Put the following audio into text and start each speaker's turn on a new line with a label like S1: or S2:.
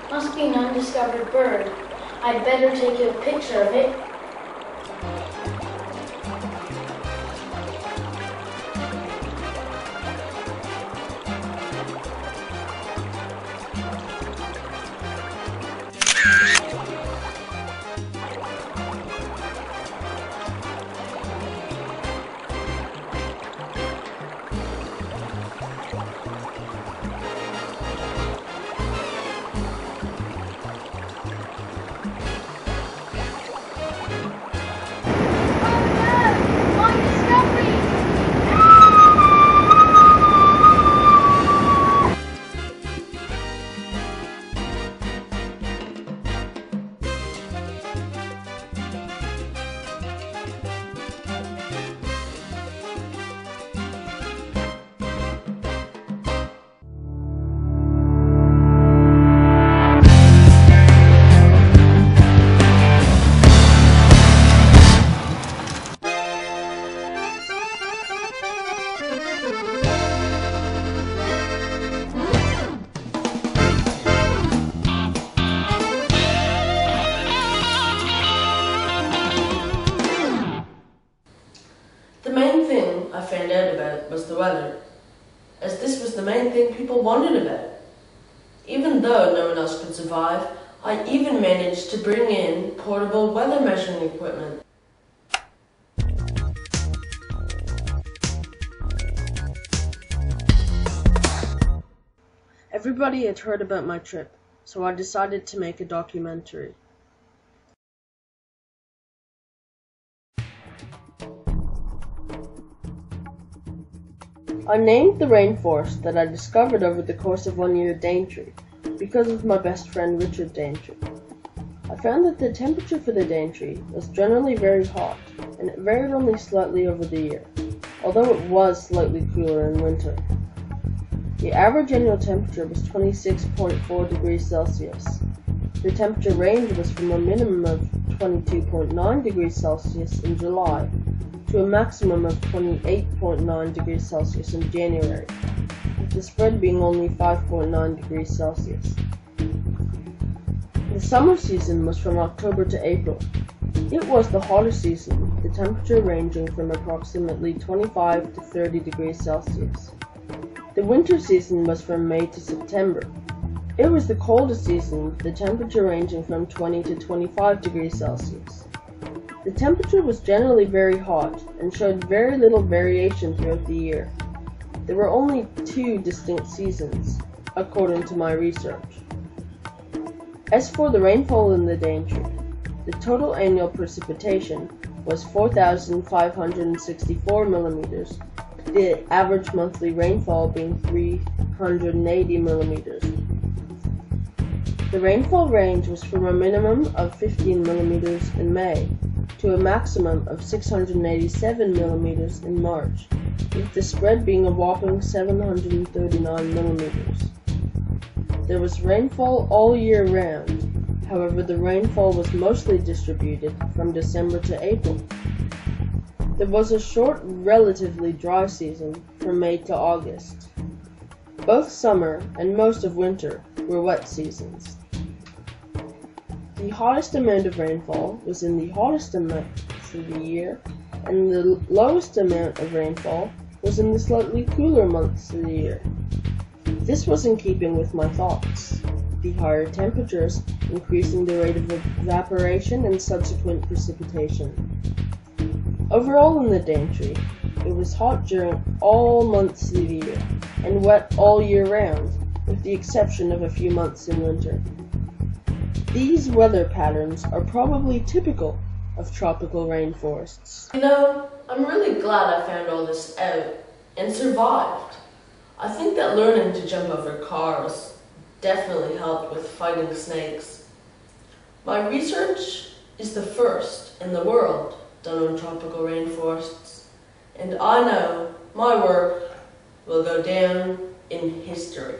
S1: Must be an undiscovered bird. I'd better take a picture of it.
S2: The main thing I found out about was the weather, as this was the main thing people wondered about. Even though no one else could survive, I even managed to bring in portable weather measuring equipment. Everybody had heard about my trip, so I decided to make a documentary. I named the rainforest that I discovered over the course of 1 year Daintree, because of my best friend Richard Daintree. I found that the temperature for the Daintree was generally very hot, and it varied only slightly over the year, although it was slightly cooler in winter. The average annual temperature was 26.4 degrees Celsius. The temperature range was from a minimum of 22.9 degrees Celsius in July to a maximum of 28.9 degrees Celsius in January, with the spread being only 5.9 degrees Celsius. The summer season was from October to April. It was the hotter season, with the temperature ranging from approximately 25 to 30 degrees Celsius. The winter season was from May to September. It was the coldest season, with the temperature ranging from 20 to 25 degrees Celsius. The temperature was generally very hot and showed very little variation throughout the year. There were only 2 distinct seasons, according to my research. As for the rainfall in the Daintree, the total annual precipitation was 4,564 millimeters, the average monthly rainfall being 380 millimeters. The rainfall range was from a minimum of 15 millimeters in May to a maximum of 687 millimeters in March, with the spread being a whopping 739 millimeters. There was rainfall all year round, however the rainfall was mostly distributed from December to April. There was a short, relatively dry season from May to August. Both summer and most of winter were wet seasons. The hottest amount of rainfall was in the hottest months of the year, and the lowest amount of rainfall was in the slightly cooler months of the year. This was in keeping with my thoughts, the higher temperatures increasing the rate of evaporation and subsequent precipitation. Overall in the Daintree, it was hot during all months of the year, and wet all year round, with the exception of a few months in winter. These weather patterns are probably typical of tropical rainforests. You know, I'm really glad I found all this out and survived. I think that learning to jump over cars definitely helped with fighting snakes. My research is the first in the world done on tropical rainforests, and I know my work will go down in history.